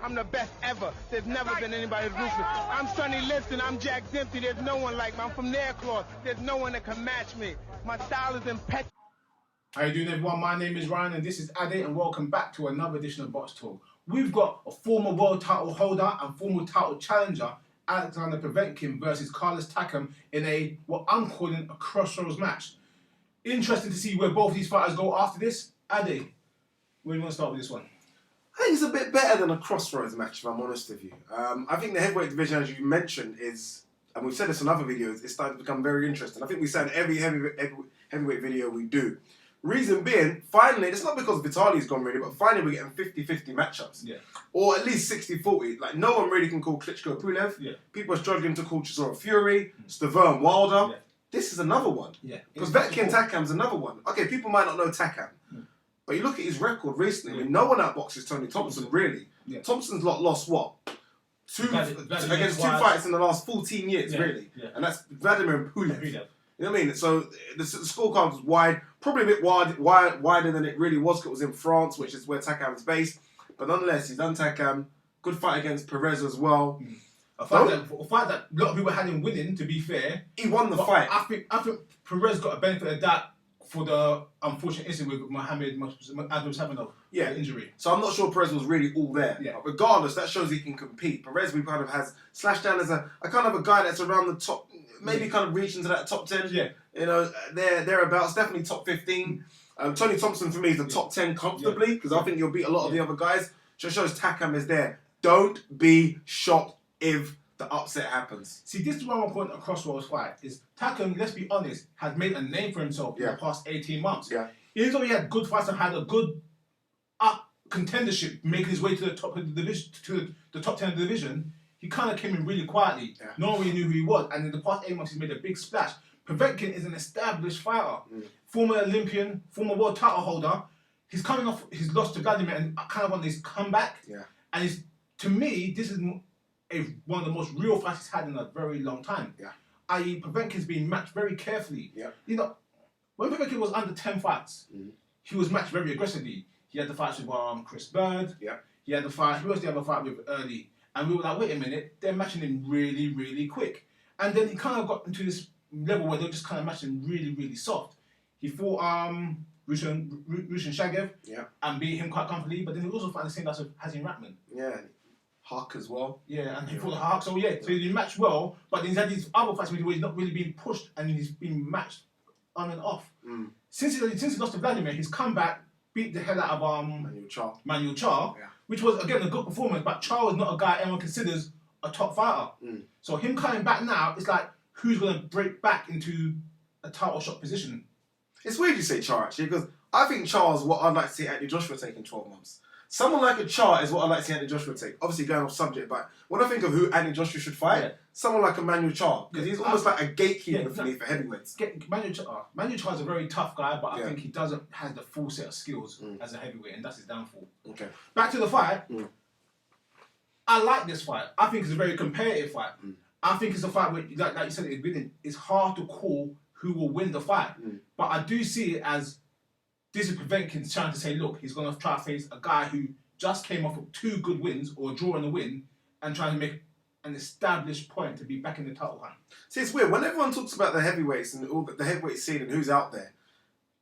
I'm the best ever. There's never been anybody ruthless. I'm Sonny Liston. I'm Jack Dempsey. There's no one like me. I'm from Nairclaw. There's no one that can match me. My style is impeccable. How you doing, everyone? My name is Ryan and this is Ade, and welcome back to another edition of Boxtalk. We've got a former world title holder and former title challenger, Alexander Povetkin versus Carlos Takam in a, what I'm calling, a crossroads match. Interesting to see where both these fighters go after this. Ade, where do you want to start with this one? I think it's a bit better than a crossroads match, if I'm honest with you. I think the heavyweight division, as you mentioned, is, and we've said this in other videos, it's starting to become very interesting. I think we say in every heavyweight video we do. Reason being, finally, it's not because Vitali's gone really, but finally we're getting 50-50 matchups. Yeah. Or at least 60-40. Like, no one really can call Klitschko Pulev. Yeah. People are struggling to call Chisora Fury, Stavern Wilder. Yeah. This is another one. Yeah. Povetkin Takam's another one. Okay, people might not know Takam. But you look at his record recently, I mean, no one outboxes Tony Thompson, really. Yeah. Thompson's lost what? Against two fights in the last 14 years, really. Yeah. And that's Vladimir and Pulev. You know what I mean? So the scorecard was wide, probably a bit wider than it really was, because it was in France, which is where Takam's based. But nonetheless, he's done Takam. Good fight against Perez as well. A fight that a lot of people had him winning, to be fair. He won the fight. I think Perez got a benefit of that for the unfortunate incident with Mohamed Adamshabanov, the injury. So I'm not sure Perez was really all there. Yeah. But regardless, that shows he can compete. Perez, we kind of has slashed down as a kind of a guy that's around the top, maybe kind of reaching to that top 10. Yeah. You know, thereabouts, definitely top 15. Tony Thompson for me is the top 10 comfortably, because I think he'll beat a lot of the other guys. Just shows Takam is there. Don't be shocked if the upset happens. See, this is why I'm pointing a crossroads fight. Is Takam, let's be honest, has made a name for himself in the past 18 months. Yeah. Even though he had good fights and had a good contendership, making his way to the top of the division, to the top 10 of the division, he kind of came in really quietly. Yeah. No one really knew who he was, and in the past 8 months he's made a big splash. Povetkin is an established fighter, former Olympian, former world title holder. He's coming off his loss to Vladimir and kind of on this comeback. Yeah. And to me, this is one of the most real fights he's had in a very long time. Yeah. I.e., Povetkin's been matched very carefully. Yeah. You know, when Povetkin was under 10 fights, he was matched very aggressively. He had the fights with Chris Bird. Yeah. He had the fight. Who was the other fight with early? And we were like, wait a minute, they're matching him really, really quick. And then he kind of got into this level where they're just kind of matching really, really soft. He fought Rushan Shagev and beat him quite comfortably, but then he also fought the same guys with Hazim Ratman. Yeah. Huck as well. Yeah, and he fought the Huck, so so he matched well, but then he's had these other fights where he's not really being pushed and he's been matched on and off. Since he lost to Vladimir, he's come back, beat the hell out of Manuel Char, which was, again, a good performance, but Char was not a guy everyone considers a top fighter. So him coming back now, it's like, who's going to break back into a title shot position? It's weird you say Char, actually, because I think Char is what I'd like to see Anthony Joshua take in 12 months. Someone like a Char is what I'd like to see Anthony Joshua take. Obviously going off subject, but when I think of who Anthony Joshua should fight, someone like a Manuel Char, because he's almost like a gatekeeper for me for heavyweights. Manuel Char is a very tough guy, but I think he doesn't have the full set of skills as a heavyweight, and that's his downfall. Okay. Back to the fight. I like this fight. I think it's a very competitive fight. I think it's a fight where, like you said, it's hard to call who will win the fight. But I do see it as this is Povetkin trying to say, look, he's going to try to face a guy who just came off of 2 good wins, or a draw and a win, and trying to make an established point to be back in the title hunt. See, it's weird. When everyone talks about the heavyweights and all the heavyweight scene and who's out there,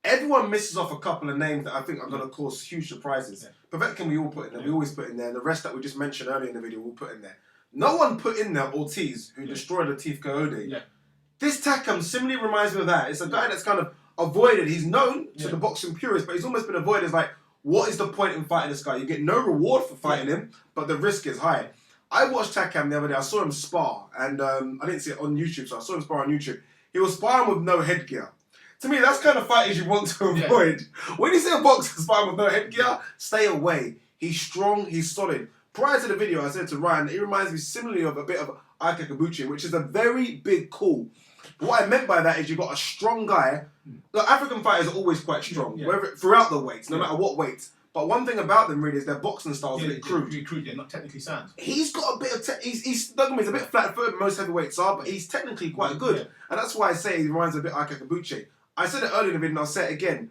everyone misses off a couple of names that I think are going to cause huge surprises. Povetkin we all put in there. We always put in there. And the rest that we just mentioned earlier in the video, we'll put in there. No one put in there Ortiz, who destroyed Latif Coyote. Yeah. This Takam similarly reminds me of that. It's a guy that's kind of avoided. He's known to the boxing purists, but he's almost been avoided. It's like, what is the point in fighting this guy? You get no reward for fighting him, but the risk is high. I watched Takam the other day. I saw him spar, and I didn't see it on YouTube, so I saw him spar on YouTube. He was sparring with no headgear. To me, that's kind of fighters you want to avoid. When you see a boxer sparring with no headgear, stay away. He's strong, he's solid. Prior to the video, I said to Ryan, he reminds me similarly of a bit of Ike Kabuchi, which is a very big call. But what I meant by that is you've got a strong guy. Look, African fighters are always quite strong, throughout the weights, no matter what weights. But one thing about them really is their boxing style is a bit crude. They're not technically sound. He's got a bit of he's a bit flat-footed, most heavyweights are, but he's technically quite good. Yeah. And that's why I say he reminds me a bit like Kabuchi. I said it earlier in the video and I'll say it again.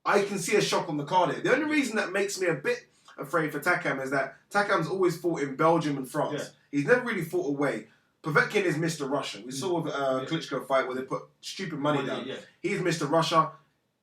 I can see a shock on the card here. The only reason that makes me a bit afraid for Takam is that Takam's always fought in Belgium and France. Yeah. He's never really fought away. Povetkin is Mr. Russia. We saw with Klitschko fight where they put stupid money down. Yeah. He's Mr. Russia.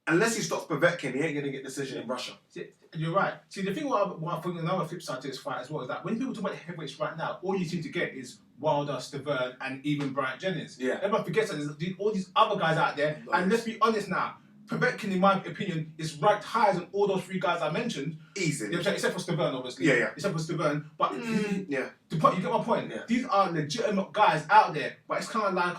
Unless he stops Povetkin, he ain't going to get decision in Russia. See, you're right. See, the thing what I think another flip side to this fight as well is that when people talk about heavyweights right now, all you seem to get is Wilder, Stavern, and even Bryant Jennings. Yeah. Everyone forgets that there's all these other guys out there. Nice. And let's be honest now, Povetkin, in my opinion, is ranked higher than all those three guys I mentioned. Easily. Except for Stavern, obviously. Yeah. Except for Stavern. But Yeah. the point, you get my point? Yeah. These are legitimate guys out there. But it's kind of like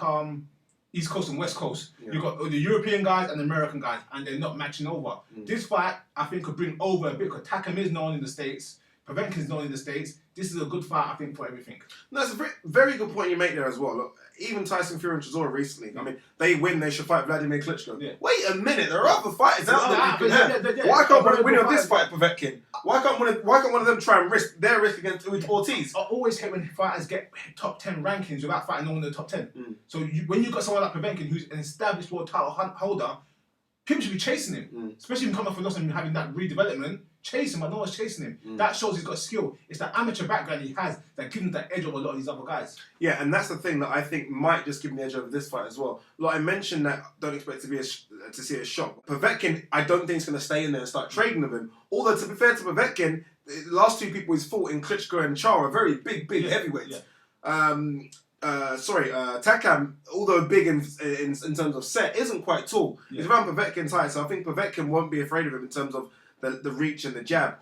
East Coast and West Coast. Yeah. You've got the European guys and the American guys, and they're not matching over. This fight, I think, could bring over a bit, because Takam is known in the States, Povetkin is known in the States. This is a good fight, I think, for everything. No, it's a very, very good point you make there as well. Look, even Tyson Fury and Chisora recently, I mean, they win, they should fight Vladimir Klitschko. Yeah. Wait a minute, there are other fighters out there you can have. Yeah. Why can't one winner of this fight Povetkin? Why can't one of them try and risk their risk against Ortiz? I always hate when fighters get top 10 rankings without fighting no one in the top 10. So when you got someone like Povetkin, who's an established world title holder, people should be chasing him. Especially when coming off a loss and having that redevelopment. Chase him, but no one's chasing him. That shows he's got skill. It's the amateur background he has that gives him that edge over a lot of these other guys. Yeah, and that's the thing that I think might just give him the edge over this fight as well. Like I mentioned that don't expect to see a shock. Povetkin, I don't think is going to stay in there and start trading with him. Although to be fair to Povetkin, the last two people he's fought in Klitschko and Chara are very big heavyweights. Takam, although big in terms of set, isn't quite tall. He's around Povetkin's height, so I think Povetkin won't be afraid of him in terms of the reach and the jab.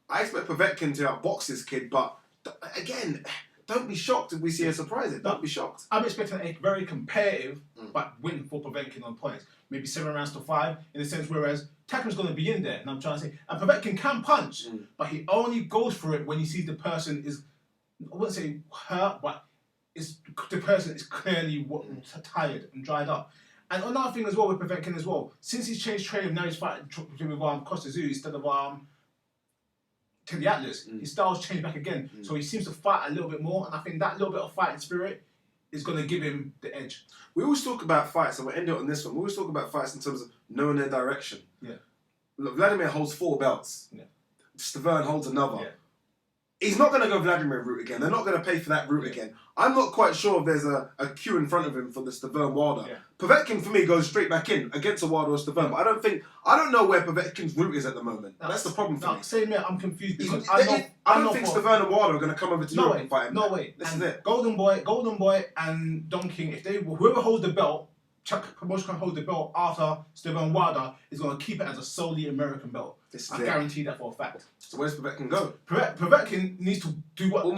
I expect Povetkin to outbox this kid, but again, don't be shocked if we see a surprise. Don't be shocked. I'm expecting a very competitive but win for Povetkin on points. Maybe 7 rounds to 5, in a sense, whereas Takam's going to be in there, and I'm trying to say, and Povetkin can punch, but he only goes for it when he sees the person is, I wouldn't say hurt, but the person is clearly tired and dried up. And another thing as well with Povetkin as well, since he's changed training, now he's fighting with Costa Zoo instead of Teddy Atlas. His style's changed back again, so he seems to fight a little bit more, and I think that little bit of fighting spirit is going to give him the edge. We always talk about fights, and we'll end it on this one. We always talk about fights in terms of knowing their direction. Yeah. Look, Vladimir holds 4 belts. Yeah. Stavern holds another. Yeah. He's not going to go Vladimir route again. They're not going to pay for that route again. I'm not quite sure if there's a queue in front of him for the Stavern Wilder. Yeah. Povetkin for me goes straight back in against a Wilder or Stavern, but I don't know where Povetkin's route is at the moment. That's the problem for me. Same here, I'm confused because I don't think Stavern and Wilder are going to come over to Europe and fight him. No way. This is it. Golden Boy and Don King, whoever holds the belt, Chuck Promotion can hold the belt after Stavern Wilder is going to keep it as a solely American belt. I guarantee that for a fact. So where's Povetkin go? Povetkin needs to do what he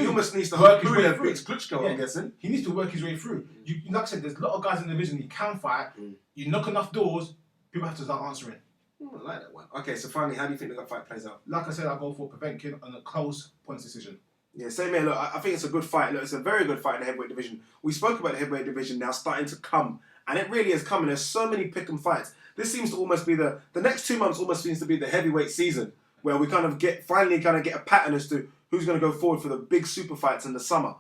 almost needs to work his way through through. Klitschko, I'm guessing. He needs to work his way through. Like I said, there's a lot of guys in the division he can fight. You knock enough doors, people have to start answering. I like that one. Okay, so finally, how do you think the fight plays out? Like I said, I'll go for Povetkin on a close points decision. Yeah, same here. Look, I think it's a good fight. Look, it's a very good fight in the heavyweight division. We spoke about the heavyweight division now starting to come. And it really is coming. There's so many pick 'em fights. This seems to almost be the next 2 months almost seems to be the heavyweight season, where we finally get a pattern as to who's going to go forward for the big super fights in the summer.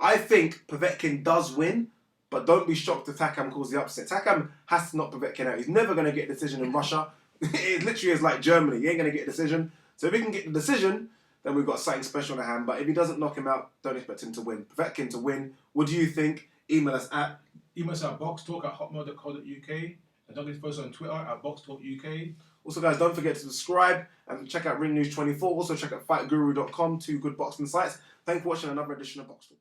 I think Povetkin does win, but don't be shocked if Takam calls the upset. Takam has to knock Povetkin out. He's never going to get a decision in Russia. It literally is like Germany. He ain't going to get a decision. So if he can get the decision, then we've got something special in hand. But if he doesn't knock him out, don't expect him to win. Povetkin to win. What do you think? Email us at boxtalk@hotmail.co.uk, and don't get us on Twitter at boxtalkuk. Also, guys, don't forget to subscribe and check out Ring News 24. Also, check out fightguru.com, 2 good boxing sites. Thanks for watching another edition of Boxtalk.